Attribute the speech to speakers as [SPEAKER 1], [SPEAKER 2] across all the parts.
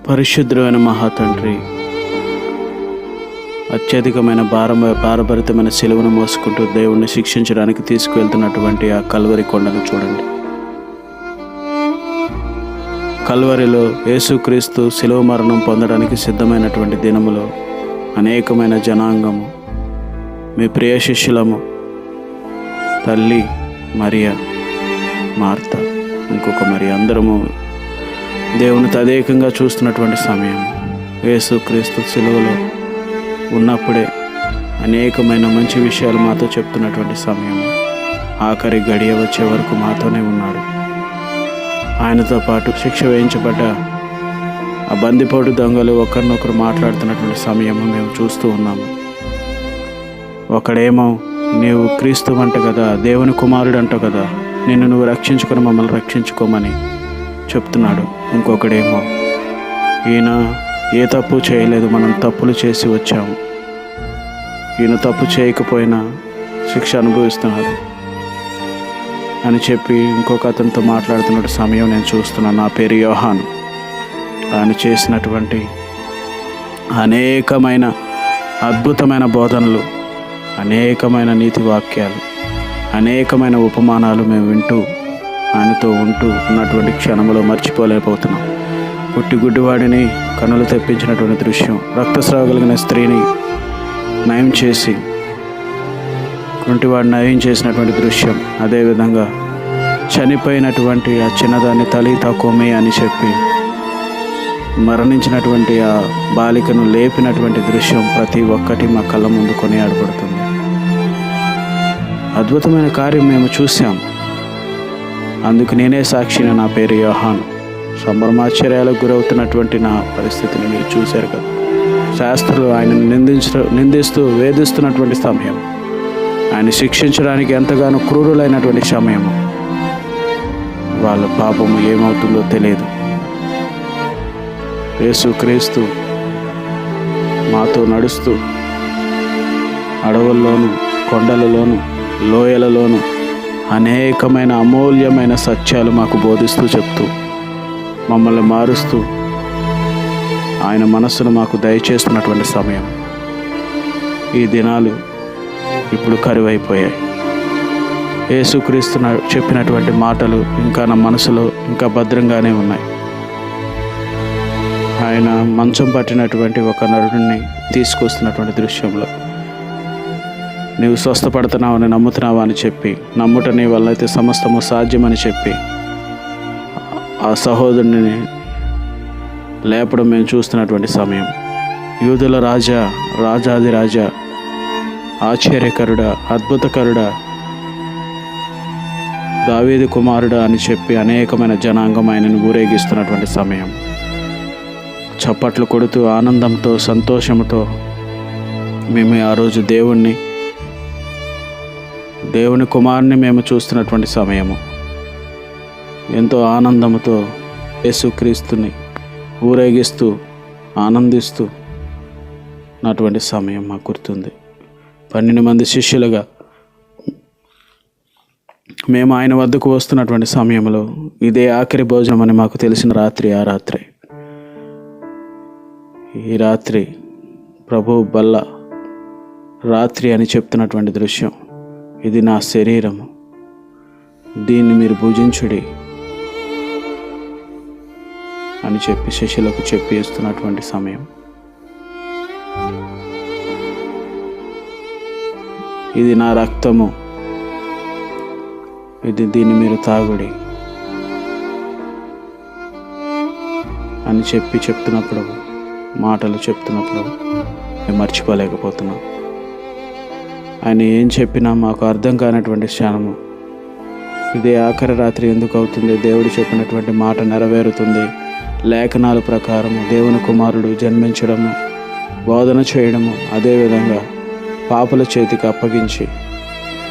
[SPEAKER 1] పరిశుద్ధమైన మహాతండ్రి, అత్యధికమైన భారభరితమైన సిలువను మోసుకుంటూ దేవుణ్ణి శిక్షించడానికి తీసుకువెళ్తున్నటువంటి ఆ కల్వరి కొండను చూడండి. కల్వరిలో యేసుక్రీస్తు సిలువ మరణం పొందడానికి సిద్ధమైనటువంటి దినములో అనేకమైన జనాంగము, మీ ప్రియ శిష్యులము, తల్లి మరియ, మార్త, ఇంకొక మరి అందరము దేవుని తదేకంగా చూస్తున్నటువంటి సమయం. యేసుక్రీస్తు సిలువలో ఉన్నప్పుడే అనేకమైన మంచి విషయాలు మాతో చెప్తున్నటువంటి సమయం. ఆఖరి గడియ వచ్చే వరకు మాతోనే ఉన్నాడు. ఆయనతో పాటు శిక్ష వేయించబడ్డ ఆ బందిపోటు దొంగలు ఒకరినొకరు మాట్లాడుతున్నటువంటి సమయము మేము చూస్తూ ఉన్నాము. ఒకడేమో నీవు క్రీస్తు అంట కదా, దేవుని కుమారుడు అంట కదా, నిన్ను నువ్వు రక్షించుకొని మమ్మల్ని రక్షించుకోమని చెప్తున్నాడు. ఇంకొకడేమో ఈయన ఏ తప్పు చేయలేదు, మనం తప్పులు చేసి వచ్చాము, ఈయన తప్పు చేయకపోయినా శిక్ష అనుభవిస్తున్నాడు అని చెప్పి ఇంకొక అతనితో మాట్లాడుతున్న సమయం నేను చూస్తున్నాను. నా పేరు యోహాను. ఆయన చేసినటువంటి అనేకమైన అద్భుతమైన బోధనలు, అనేకమైన నీతి వాక్యాలు, అనేకమైన ఉపమానాలు మేము వింటూ ఆయనతో ఉంటూ ఉన్నటువంటి క్షణంలో మర్చిపోలేకపోతున్నాం. పుట్టి గుడ్డివాడిని కన్నులు తెప్పించినటువంటి దృశ్యం, రక్తస్రావ కలిగిన స్త్రీని నయం చేసి కుంటివాడిని నయం చేసినటువంటి దృశ్యం, అదేవిధంగా చనిపోయినటువంటి ఆ చిన్నదాన్ని తలీతా కొమి అని చెప్పి మరణించినటువంటి ఆ బాలికను లేపినటువంటి దృశ్యం ప్రతి ఒక్కటి మా కళ్ళ ముందు కొనియాడబడుతుంది. అద్భుతమైన కార్యం మేము చూసాం. అందుకు నేనే సాక్షిని. నా పేరు యోహాను. సంభ్రమాశ్చర్యాలకు గురవుతున్నటువంటి నా పరిస్థితిని మీరు చూశారు కదా. శాస్త్రులు ఆయన నిందిస్తూ వేధిస్తున్నటువంటి సమయం, ఆయన శిక్షించడానికి ఎంతగానో క్రూరులైనటువంటి సమయము. వాళ్ళ పాపము ఏమవుతుందో తెలియదు. యేసుక్రీస్తు మాతో నడుస్తూ అడవుల్లోనూ, కొండలలోనూ, లోయలలోనూ అనేకమైన అమూల్యమైన సత్యాలు మాకు బోధిస్తూ చెప్తూ, మమ్మల్ని మారుస్తూ ఆయన మనస్సును మాకు దయచేస్తున్నటువంటి సమయం. ఈ దినాలు ఇప్పుడు కరువైపోయాయి. యేసుక్రీస్తు చెప్పినటువంటి మాటలు ఇంకా నా మనసులో ఇంకా భద్రంగానే ఉన్నాయి. ఆయన మంచం పట్టినటువంటి ఒక నరుడిని తీసుకొస్తున్నటువంటి దృశ్యంలో, నీవు స్వస్థపడుతున్నావని నమ్ముతున్నావా అని చెప్పి, నమ్ముట నీ వల్ల అయితే సమస్తము సాధ్యమని చెప్పి ఆ సహోదరుని లేపడం మేము చూస్తున్నటువంటి సమయం. యూదుల రాజా, రాజాది రాజా, ఆశ్చర్యకరుడా, అద్భుతకరుడా, దావీదు కుమారుడా అని చెప్పి అనేకమైన జనాంగం ఆయనను ఊరేగిస్తున్నటువంటి సమయం. చప్పట్లు కొడుతూ ఆనందంతో, సంతోషంతో మేము ఆ రోజు దేవుని కుమారుని మేము చూస్తున్నటువంటి సమయము. ఎంతో ఆనందంతో యేసుక్రీస్తుని ఊరేగిస్తూ ఆనందిస్తూ ఉన్నటువంటి సమయం మాకు గుర్తుంది. 12 మంది శిష్యులుగా మేము ఆయన వద్దకు వస్తున్నటువంటి సమయంలో ఇదే ఆఖరి భోజనం అని మాకు తెలిసిన రాత్రి ఆ రాత్రి. ఈ రాత్రి ప్రభు బల్ల రాత్రి అని చెప్తున్నటువంటి దృశ్యం. ఇది నా శరీరము, దీన్ని మీరు భుజించుడి అని చెప్పి శిష్యులకు చెప్పి ఇస్తున్నటువంటి సమయం. ఇది నా రక్తము, దీన్ని మీరు తాగుడి అని చెప్తున్నప్పుడు, మాటలు చెప్తున్నప్పుడు మేము మర్చిపోలేకపోతున్నాం. ఆయన ఏం చెప్పినా మాకు అర్థం కానటువంటి క్షణము. ఇదే ఆఖరి రాత్రి ఎందుకు అవుతుంది? దేవుడు చెప్పినటువంటి మాట నెరవేరుతుంది. లేఖనాల ప్రకారము దేవుని కుమారుడు జన్మించడము, బోధన చేయడము, అదేవిధంగా పాపుల చేతికి అప్పగించి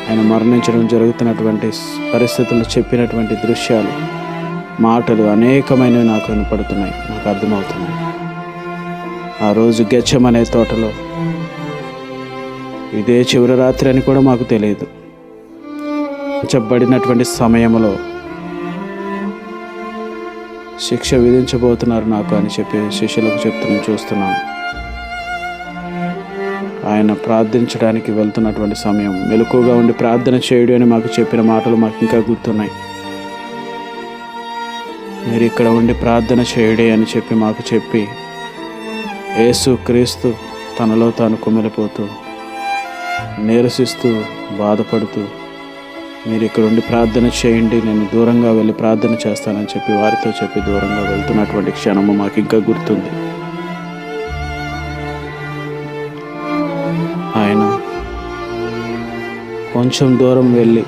[SPEAKER 1] ఆయన మరణించడం జరుగుతున్నటువంటి పరిస్థితులు చెప్పినటువంటి దృశ్యాలు, మాటలు అనేకమైనవి నాకు వినపడుతున్నాయి, నాకు అర్థమవుతున్నాయి. ఆ రోజు గెచ్చమనే తోటలో ఇదే చివరి రాత్రి అని కూడా మాకు తెలియదు. చెప్పబడినటువంటి సమయంలో శిక్ష విధించబోతున్నారు నాకు అని చెప్పి శిష్యులకు చూస్తున్నాను. ఆయన ప్రార్థించడానికి వెళ్తున్నటువంటి సమయం, మెలకువగా ఉండి ప్రార్థన చేయుడు అని మాకు చెప్పిన మాటలు మాకు ఇంకా గుర్తున్నాయి. మీరు ఇక్కడ ఉండి ప్రార్థన చేయుడే అని చెప్పి మాకు చెప్పి యేసు క్రీస్తు తనలో తాను కుమిలిపోతూ నీరసిస్తూ బాధపడుతూ మీరు ఇక్కడ ఉండి ప్రార్థన చేయండి, నేను దూరంగా వెళ్ళి ప్రార్థన చేస్తానని చెప్పి వారితో చెప్పి దూరంగా వెళ్తున్నటువంటి క్షణము మాకు ఇంకా గుర్తుంది. ఆయన కొంచెం దూరం వెళ్ళి,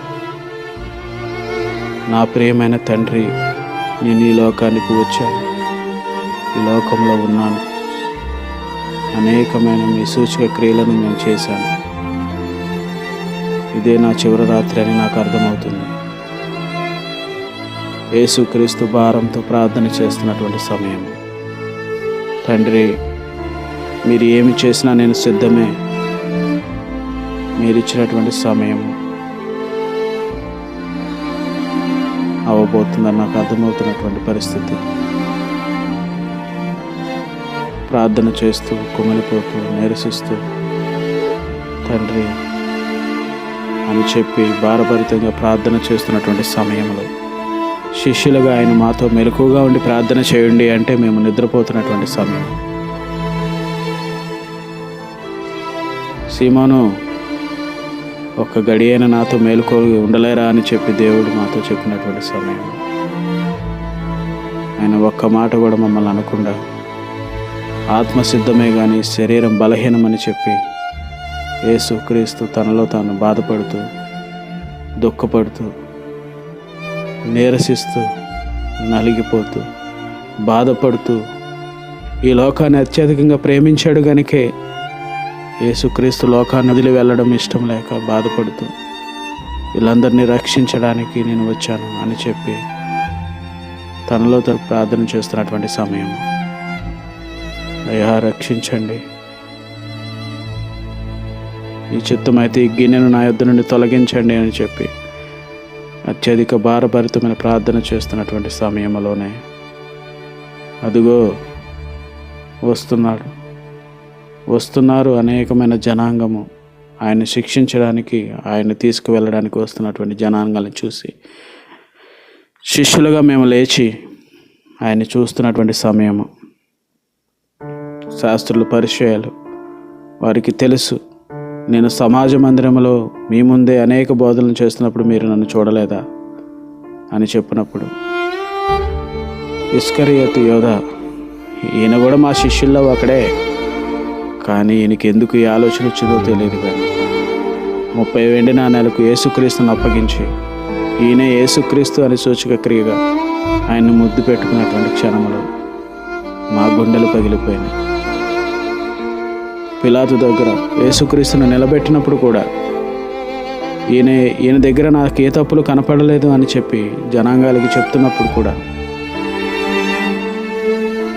[SPEAKER 1] నా ప్రియమైన తండ్రి, నేను ఈ లోకానికి వచ్చాను, ఈ లోకంలో ఉన్నాను, అనేకమైన మీ సూచక క్రియలను నేను చేశాను, ఇదే నా చివరి రాత్రి అని నాకు అర్థమవుతుంది. యేసుక్రీస్తు భారంతో ప్రార్థన చేస్తున్నటువంటి సమయం, తండ్రి మీరు ఏమి చేసినా నేను సిద్ధమే, మీరు ఇచ్చినటువంటి సమయం అవ్వబోతుందని నాకు అర్థమవుతున్నటువంటి పరిస్థితి. ప్రార్థన చేస్తూ కుమిలిపోతూ నీరసిస్తూ తండ్రి అని చెప్పి భారభరితంగా ప్రార్థన చేస్తున్నటువంటి సమయంలో శిష్యులుగా ఆయన మాతో మెలకువగా ఉండి ప్రార్థన చేయండి అంటే మేము నిద్రపోతున్నటువంటి సమయం. సీమోను, ఒక్క గడి అయినా నాతో మేలుకొని ఉండలేరా అని చెప్పి దేవుడు మాతో చెప్పినటువంటి సమయం. ఆయన ఒక్క మాట కూడా మమ్మల్ని అనకుండా ఆత్మసిద్ధమే కానీ శరీరం బలహీనమని చెప్పి యేసుక్రీస్తు తనలో తాను బాధపడుతూ దుఃఖపడుతూ నీరసిస్తూ నలిగిపోతూ బాధపడుతూ ఈ లోకాన్ని అత్యధికంగా ప్రేమించాడు గనుకే యేసుక్రీస్తు లోకాన్ని వదిలి వెళ్ళడం ఇష్టం లేక బాధపడుతూ వీళ్ళందరినీ రక్షించడానికి నేను వచ్చాను అని చెప్పి తనలో తను ప్రార్థన చేస్తున్నటువంటి సమయం. అయ్యా రక్షించండి, ఈ చిత్తమైతే ఈ గిన్నెను నా యొద్ద నుండి తొలగించండి అని చెప్పి అత్యధిక భారభరితమైన ప్రార్థన చేస్తున్నటువంటి సమయంలోనే అదిగో వస్తున్నారు అనేకమైన జనాంగము ఆయన శిక్షించడానికి, ఆయన తీసుకువెళ్ళడానికి వస్తున్నటువంటి జనాంగాలను చూసి శిష్యులుగా మేము లేచి ఆయన చూస్తున్నటువంటి సమయము. శాస్త్రులు పరిచయాలు వారికి తెలుసు, నేను సమాజ మందిరంలో మీ ముందే అనేక బోధనలు చేస్తున్నప్పుడు మీరు నన్ను చూడలేదా అని చెప్పినప్పుడు ఇస్కరియోతు యోధా, ఈయన కూడా మా శిష్యుల్లో ఒకడే, కానీ ఈయనకి ఎందుకు ఈ ఆలోచన వచ్చిందో తెలియదు. కానీ 30 వెండి నాణేలకు యేసుక్రీస్తుని అప్పగించి ఈయనే యేసుక్రీస్తు అని సూచక క్రియగా ఆయన్ని ముద్దు పెట్టుకున్నటువంటి క్షణంలో మా గుండెలు పగిలిపోయినాయి. పిలాతు దగ్గర యేసుక్రీస్తును నిలబెట్టినప్పుడు కూడా ఈయన దగ్గర నాకు ఏ తప్పులు కనపడలేదు అని చెప్పి జనాంగాలకి చెప్తున్నప్పుడు కూడా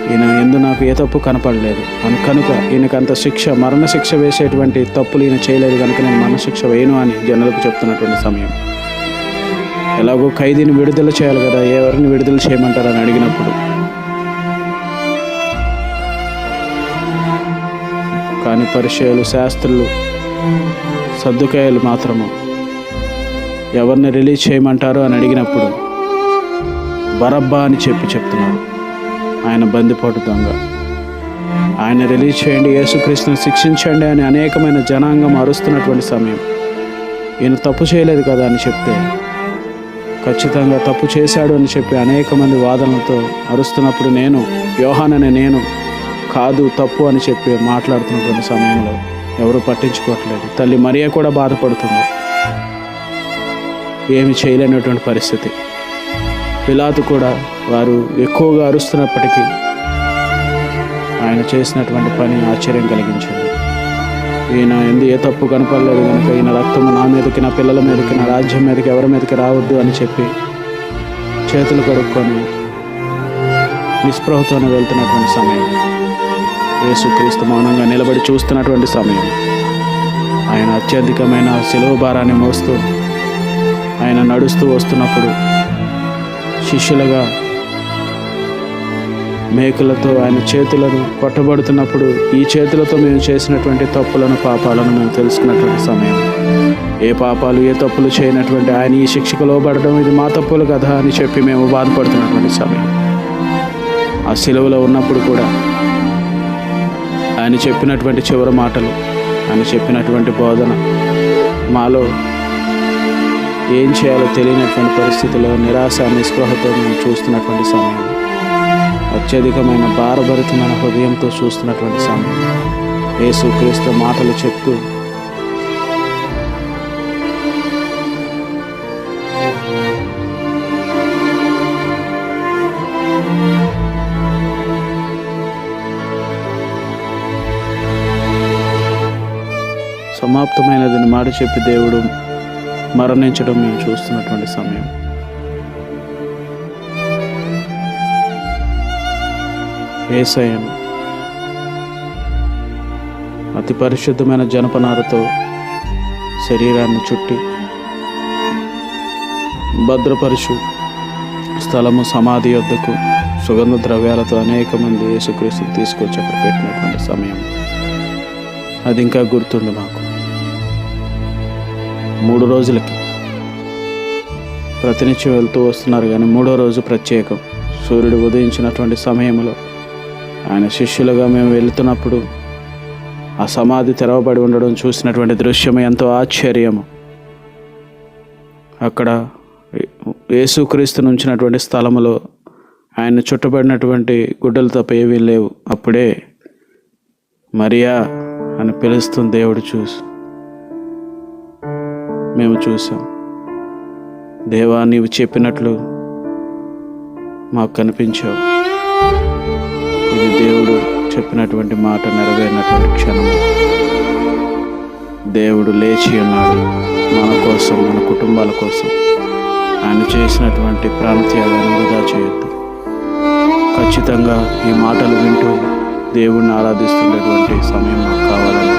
[SPEAKER 1] ఈయన ఎందు నాకు ఏ తప్పు కనపడలేదు కనుక ఈయనకు అంత శిక్ష, మరణశిక్ష వేసేటువంటి తప్పులు ఈయన చేయలేదు కనుక నేను మరణశిక్ష వేయను అని జనులకు చెప్తున్నటువంటి సమయం. ఎలాగో ఖైదీని విడుదల చేయాలి కదా, ఎవరిని విడుదల చేయమంటారని అడిగినప్పుడు కానీ పరిచయాలు, శాస్త్రులు, సద్దుకాయలు మాత్రము ఎవరిని రిలీజ్ చేయమంటారు అని అడిగినప్పుడు బరబ్బా అని చెప్తున్నారు. ఆయన బందిపోటు దొంగ, ఆయన రిలీజ్ చేయండి, యేసుక్రీస్తుని శిక్షించండి అని అనేకమైన జనాంగం అరుస్తున్నటువంటి సమయం. ఈయన తప్పు చేయలేదు కదా అని చెప్తే ఖచ్చితంగా తప్పు చేశాడు అని చెప్పి అనేక మంది వాదనలతో అరుస్తున్నప్పుడు నేను యోహాననే నేను కాదు తప్పు అని చెప్పి మాట్లాడుతున్నటువంటి సమయంలో ఎవరు పట్టించుకోవట్లేదు. తల్లి మరియా కూడా బాధపడుతుంది, ఏమి చేయలేనటువంటి పరిస్థితి. పిలాతు కూడా వారు ఎక్కువగా అరుస్తున్నప్పటికీ ఆయన చేసినటువంటి పని ఆశ్చర్యం కలిగించింది. ఈయన ఎందు ఏ తప్పు కనపడలేదు కనుక ఈయన రక్తము నా మీదకి, నా పిల్లల మీదకి, నా రాజ్యం మీదకి, ఎవరి మీదకి రావద్దు అని చెప్పి చేతులు కడుక్కొని నిస్పృహతోనే వెళ్తున్నటువంటి సమయం. యేసుక్రీస్తు మౌనంగా నిలబడి చూస్తున్నటువంటి సమయం. ఆయన అత్యధికమైన శిలువ భారాన్ని మోస్తూ ఆయన నడుస్తూ వస్తున్నప్పుడు శిష్యులుగా మేకులతో ఆయన చేతులను కొట్టబడుతున్నప్పుడు ఈ చేతులతో మేము చేసినటువంటి తప్పులను పాపాలను మేము తెలుసుకున్నటువంటి సమయం, ఏ పాపాలు ఏ తప్పులు చేయనటువంటి ఆయన ఈ శిక్షకు లోబడడం ఇది మా తప్పులు కదా అని చెప్పి మేము బాధపడుతున్నటువంటి సమయం, ఆ సిలువలో ఉన్నప్పుడు కూడా ఆయన చెప్పినటువంటి చివరి మాటలు, ఆయన చెప్పినటువంటి బోధన మాలో ఏం చేయాలో తెలియనటువంటి పరిస్థితుల్లో నిరాశ నిస్పృహతో మేము చూస్తున్నటువంటి సమయం, అత్యధికమైన భారభరితమైన హృదయంతో చూస్తున్నటువంటి సమయం, యేసుక్రీస్తు మాటలు చెప్తూ సమాప్తమైనదని మాట చెప్పి దేవుడు మరణించడం మేము చూస్తున్నటువంటి సమయం, యేసయ్యను అతి పరిశుద్ధమైన జనపనారతో శరీరాన్ని చుట్టి భద్రపరుచు స్థలము సమాధి యొద్దకు సుగంధ ద్రవ్యాలతో అనేక మంది యేసుక్రీస్తుని తీసుకొచ్చి అక్కడ పెట్టినటువంటి సమయం అది ఇంకా గుర్తుంది మాకు. 3 రోజులకి ప్రతినిత్యం వెళ్తూ వస్తున్నారు, కానీ 3వ రోజు ప్రత్యేకం. సూర్యుడు ఉదయించినటువంటి సమయంలో ఆయన శిష్యులుగా మేము వెళుతున్నప్పుడు ఆ సమాధి తెరవబడి ఉండడం చూసినటువంటి దృశ్యం ఎంతో ఆశ్చర్యము. అక్కడ యేసుక్రీస్తును ఉంచినటువంటి స్థలములో ఆయన చుట్టబడినటువంటి గుడ్డలు తప్ప ఏవీ లేవు. అప్పుడే మరియా అని పిలుస్తుంది దేవుడు మేము చూసాం. దేవా, నీవు చెప్పినట్లు మాకు కనిపించావు. ఇది దేవుడు చెప్పినటువంటి మాట నెరవేరినటువంటి క్షణము. దేవుడు లేచి ఉన్నాడు మన కోసం, మన కుటుంబాల కోసం. ఆయన చేసినటువంటి ప్రాణత్యాగాన్ని వృధా చేయొద్దు. ఖచ్చితంగా ఈ మాటలు వింటూ దేవుణ్ణి ఆరాధిస్తున్నటువంటి సమయం మాకు కావాలని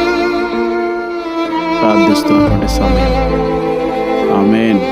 [SPEAKER 1] ప్రార్థిస్తున్నటువంటి సమయం. ఆమేన్.